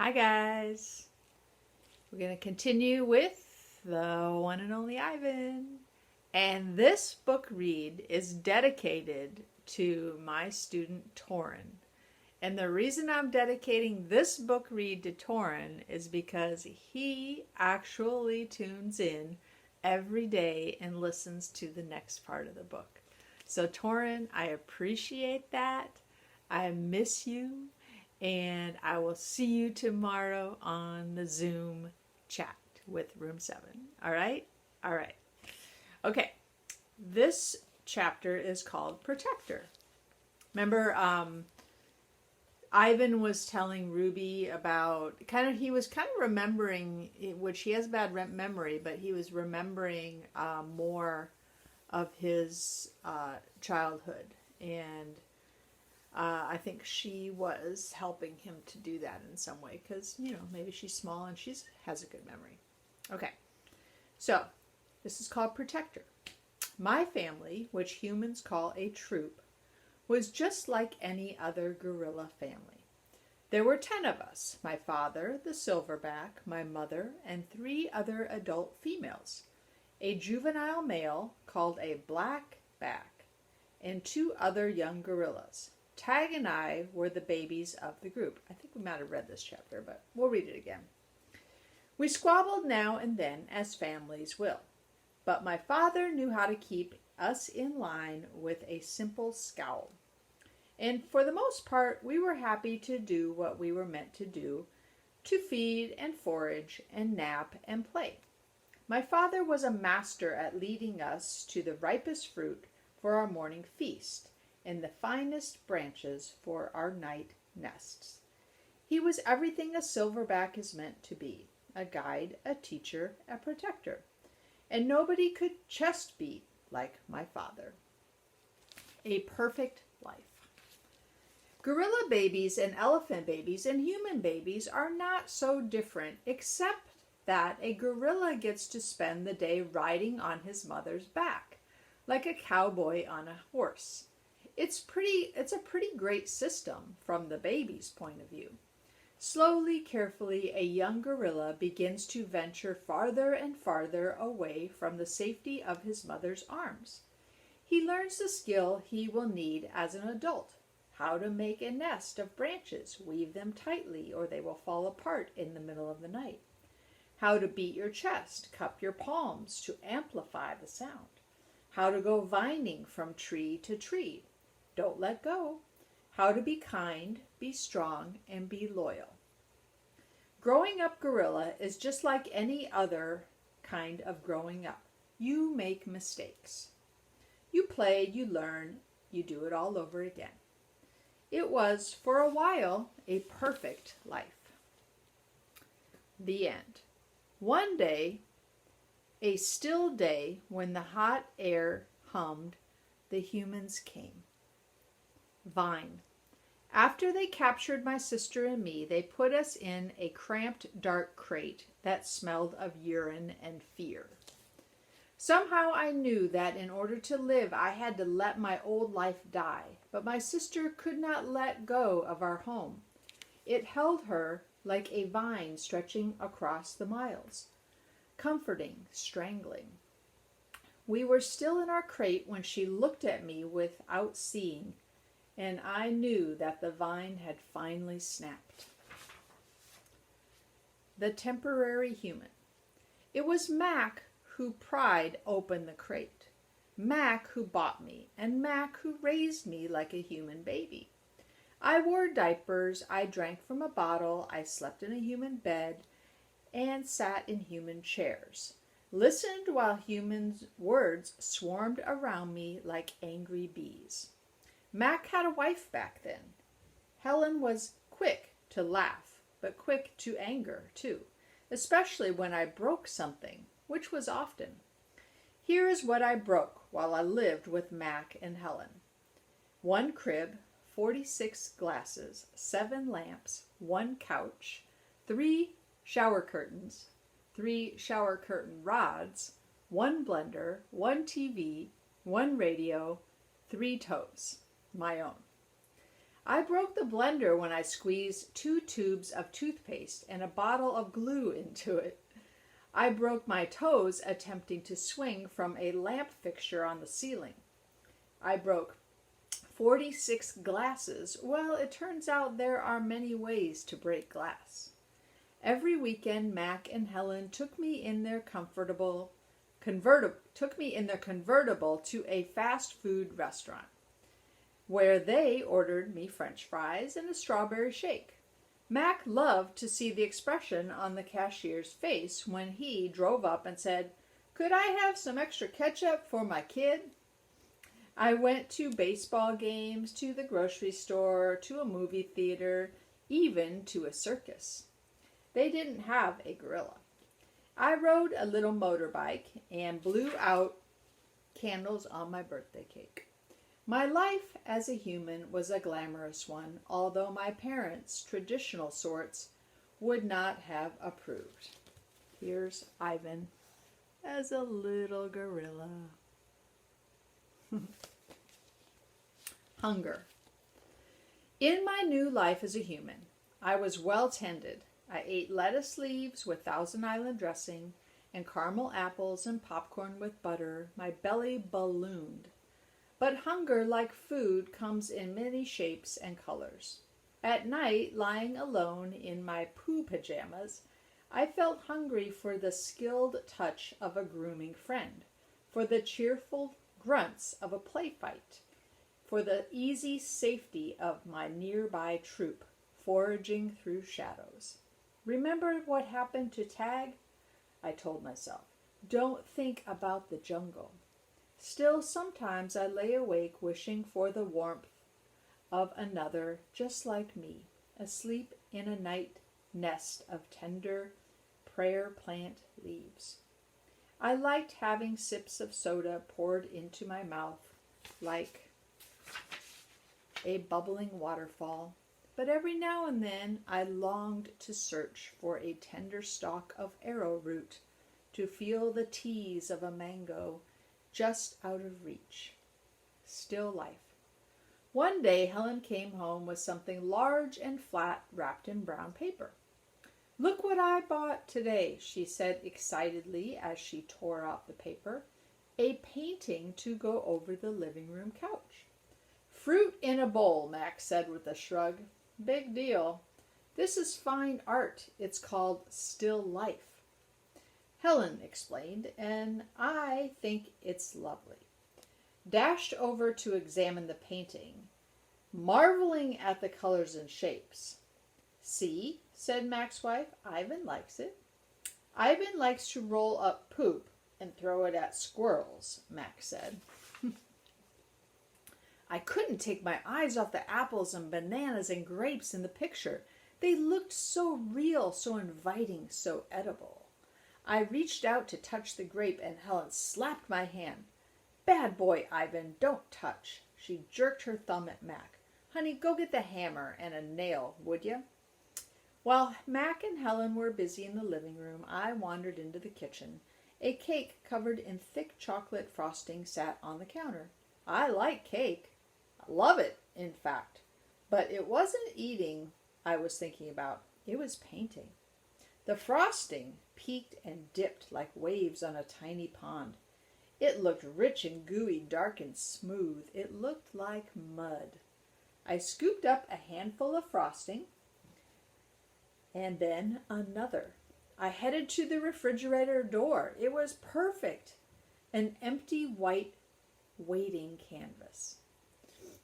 Hi guys. We're going to continue with the one and only Ivan. And this book read is dedicated to my student Torin. And the reason I'm dedicating this book read to Torin is because he actually tunes in every day and listens to the next part of the book. So Torin, I appreciate that. I miss you. And I will see you tomorrow on the Zoom chat with Room 7. All right? All right. Okay. This chapter is called Protector. Remember, Ivan was telling Ruby about he was remembering, which he has bad memory, but he was remembering more of his childhood. And I think she was helping him to do that in some way because, maybe she's small and she has a good memory. Okay, so this is called Protector. My family, which humans call a troop, was just like any other gorilla family. There were 10 of us, my father, the silverback, my mother, and 3 other adult females, a juvenile male called a blackback, and 2 other young gorillas. Tag and I were the babies of the group. I think we might have read this chapter, but we'll read it again. We squabbled now and then, as families will. But my father knew how to keep us in line with a simple scowl. And for the most part, we were happy to do what we were meant to do, to feed and forage and nap and play. My father was a master at leading us to the ripest fruit for our morning feast, and the finest branches for our night nests. He was everything a silverback is meant to be, a guide, a teacher, a protector. And nobody could chest beat like my father. A perfect life. Gorilla babies and elephant babies and human babies are not so different, except that a gorilla gets to spend the day riding on his mother's back, like a cowboy on a horse. It's a pretty great system from the baby's point of view. Slowly, carefully, a young gorilla begins to venture farther and farther away from the safety of his mother's arms. He learns the skill he will need as an adult, how to make a nest of branches, weave them tightly or they will fall apart in the middle of the night, how to beat your chest, cup your palms to amplify the sound, how to go vining from tree to tree. Don't let go. How to be kind, be strong, and be loyal. Growing up gorilla is just like any other kind of growing up. You make mistakes. You play, you learn, you do it all over again. It was, for a while, a perfect life. The end. One day, a still day when the hot air hummed, the humans came. Vine. After they captured my sister and me, they put us in a cramped, dark crate that smelled of urine and fear. Somehow I knew that in order to live, I had to let my old life die, but my sister could not let go of our home. It held her like a vine stretching across the miles, comforting, strangling. We were still in our crate when she looked at me without seeing, and I knew that the vine had finally snapped. The temporary human. It was Mac who pried open the crate. Mac who bought me, and Mac who raised me like a human baby. I wore diapers, I drank from a bottle, I slept in a human bed, and sat in human chairs. Listened while humans' words swarmed around me like angry bees. Mac had a wife back then. Helen was quick to laugh, but quick to anger, too, especially when I broke something, which was often. Here is what I broke while I lived with Mac and Helen. 1 crib, 46 glasses, 7 lamps, 1 couch, 3 shower curtains, 3 shower curtain rods, 1 blender, 1 TV, 1 radio, 3 toes. My own. I broke the blender when I squeezed 2 tubes of toothpaste and a bottle of glue into it. I broke my toes attempting to swing from a lamp fixture on the ceiling. I broke 46 glasses. Well, it turns out there are many ways to break glass. Every weekend, Mac and Helen took me in their convertible to a fast food restaurant, where they ordered me French fries and a strawberry shake. Mac loved to see the expression on the cashier's face when he drove up and said, "Could I have some extra ketchup for my kid?" I went to baseball games, to the grocery store, to a movie theater, even to a circus. They didn't have a gorilla. I rode a little motorbike and blew out candles on my birthday cake. My life as a human was a glamorous one, although my parents, traditional sorts, would not have approved. Here's Ivan as a little gorilla. Hunger. In my new life as a human, I was well tended. I ate lettuce leaves with Thousand Island dressing and caramel apples and popcorn with butter. My belly ballooned. But hunger, like food, comes in many shapes and colors. At night, lying alone in my poo pajamas, I felt hungry for the skilled touch of a grooming friend, for the cheerful grunts of a play fight, for the easy safety of my nearby troop, foraging through shadows. Remember what happened to Tag? I told myself. Don't think about the jungle. Still, sometimes I lay awake wishing for the warmth of another just like me, asleep in a night nest of tender prayer plant leaves. I liked having sips of soda poured into my mouth like a bubbling waterfall, but every now and then I longed to search for a tender stalk of arrowroot, to feel the tease of a mango just out of reach. Still life. One day Helen came home with something large and flat wrapped in brown paper. "Look what I bought today," she said excitedly as she tore out the paper. "A painting to go over the living room couch." "Fruit in a bowl," Max said with a shrug. "Big deal. This is fine art. It's called still life." Helen explained, and I think it's lovely. Dashed over to examine the painting, marveling at the colors and shapes. "See," said Mac's wife, "Ivan likes it." "Ivan likes to roll up poop and throw it at squirrels," Mac said. I couldn't take my eyes off the apples and bananas and grapes in the picture. They looked so real, so inviting, so edible. I reached out to touch the grape and Helen slapped my hand. "Bad boy, Ivan, don't touch." She jerked her thumb at Mac. "Honey, go get the hammer and a nail, would you?" While Mac and Helen were busy in the living room, I wandered into the kitchen. A cake covered in thick chocolate frosting sat on the counter. I like cake. I love it, in fact. But it wasn't eating I was thinking about. It was painting. The frosting peaked and dipped like waves on a tiny pond. It looked rich and gooey, dark and smooth. It looked like mud. I scooped up a handful of frosting and then another. I headed to the refrigerator door. It was perfect. An empty white waiting canvas.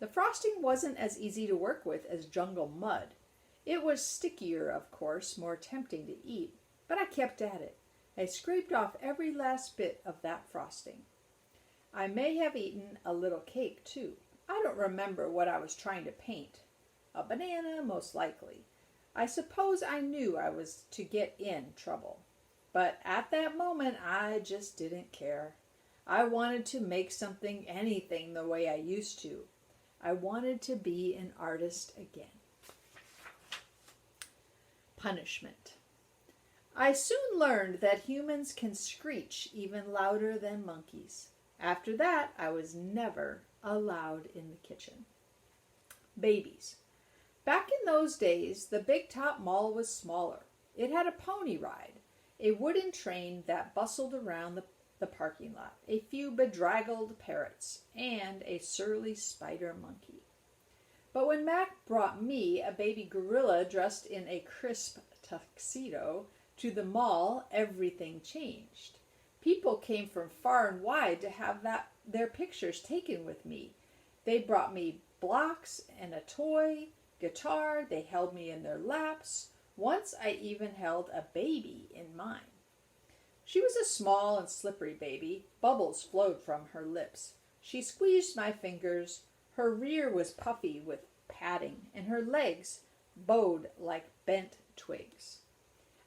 The frosting wasn't as easy to work with as jungle mud. It was stickier, of course, more tempting to eat, but I kept at it. I scraped off every last bit of that frosting. I may have eaten a little cake, too. I don't remember what I was trying to paint. A banana, most likely. I suppose I knew I was to get in trouble. But at that moment, I just didn't care. I wanted to make something, anything, the way I used to. I wanted to be an artist again. Punishment. I soon learned that humans can screech even louder than monkeys. After that, I was never allowed in the kitchen. Babies. Back in those days, the Big Top Mall was smaller. It had a pony ride, a wooden train that bustled around the parking lot, a few bedraggled parrots, and a surly spider monkey. But when Mac brought me, a baby gorilla dressed in a crisp tuxedo, to the mall, everything changed. People came from far and wide to have their pictures taken with me. They brought me blocks and a toy, guitar. They held me in their laps. Once I even held a baby in mine. She was a small and slippery baby. Bubbles flowed from her lips. She squeezed my fingers. Her rear was puffy with padding, and her legs bowed like bent twigs.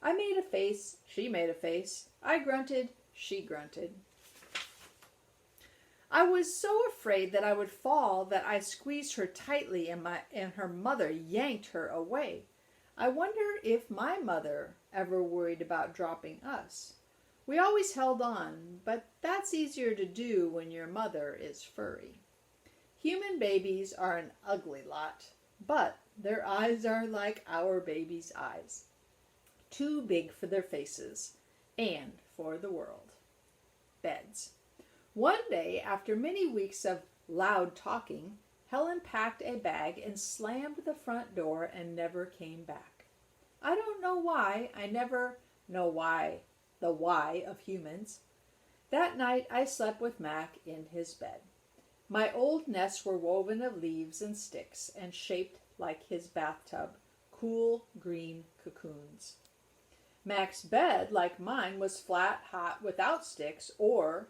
I made a face. She made a face. I grunted. She grunted. I was so afraid that I would fall that I squeezed her tightly, and her mother yanked her away. I wonder if my mother ever worried about dropping us. We always held on, but that's easier to do when your mother is furry. Human babies are an ugly lot, but their eyes are like our babies' eyes. Too big for their faces and for the world. Beds. One day, after many weeks of loud talking, Helen packed a bag and slammed the front door and never came back. I don't know why. I never know why, the why of humans. That night I slept with Mac in his bed. My old nests were woven of leaves and sticks and shaped like his bathtub, cool green cocoons. Mac's bed, like mine, was flat, hot, without sticks or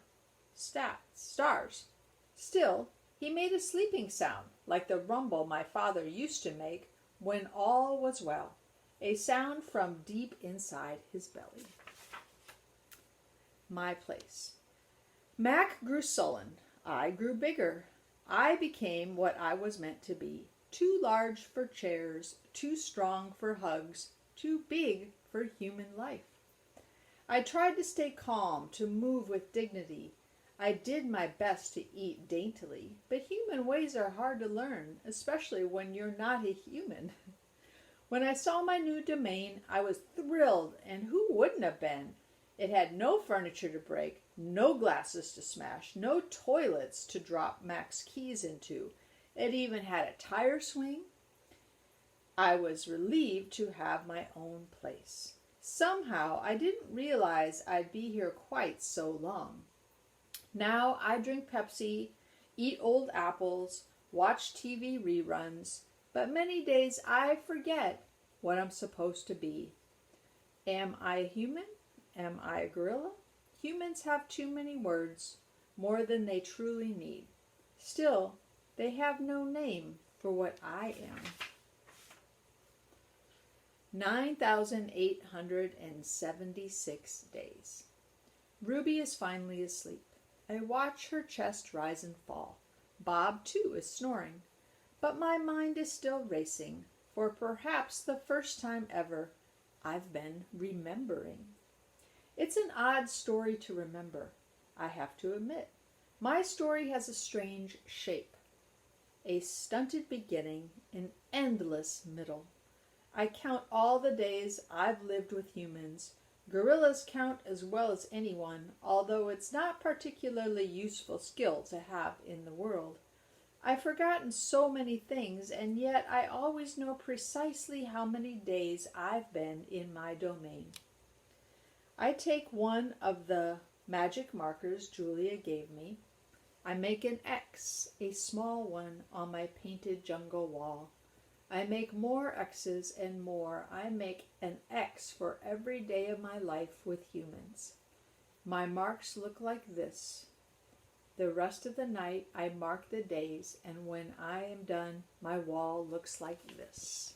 stars. Still, he made a sleeping sound, like the rumble my father used to make when all was well, a sound from deep inside his belly. My place. Mac grew sullen. I grew bigger. I became what I was meant to be, too large for chairs, too strong for hugs, too big for human life. I tried to stay calm, to move with dignity. I did my best to eat daintily, but human ways are hard to learn, especially when you're not a human. When I saw my new domain, I was thrilled, and who wouldn't have been? It had no furniture to break, no glasses to smash, no toilets to drop Mac's keys into. It even had a tire swing. I was relieved to have my own place. Somehow, I didn't realize I'd be here quite so long. Now I drink Pepsi, eat old apples, watch TV reruns, but many days I forget what I'm supposed to be. Am I a human? Am I a gorilla? Humans have too many words, more than they truly need. Still, they have no name for what I am. 9,876 days. Ruby is finally asleep. I watch her chest rise and fall. Bob, too, is snoring. But my mind is still racing, for perhaps the first time ever, I've been remembering. It's an odd story to remember, I have to admit. My story has a strange shape. A stunted beginning, an endless middle. I count all the days I've lived with humans. Gorillas count as well as anyone, although it's not particularly useful skill to have in the world. I've forgotten so many things, and yet I always know precisely how many days I've been in my domain. I take one of the magic markers Julia gave me. I make an X, a small one, on my painted jungle wall. I make more X's and more. I make an X for every day of my life with humans. My marks look like this. The rest of the night I mark the days, and when I am done, my wall looks like this.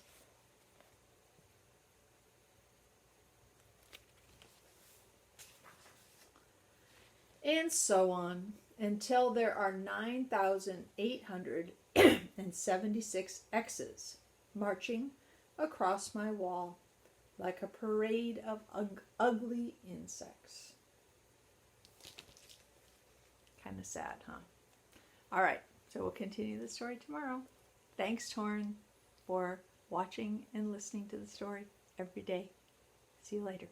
And so on, until there are 9,876 X's marching across my wall like a parade of ugly insects. Kind of sad, huh? All right, so we'll continue the story tomorrow. Thanks, Torn, for watching and listening to the story every day. See you later.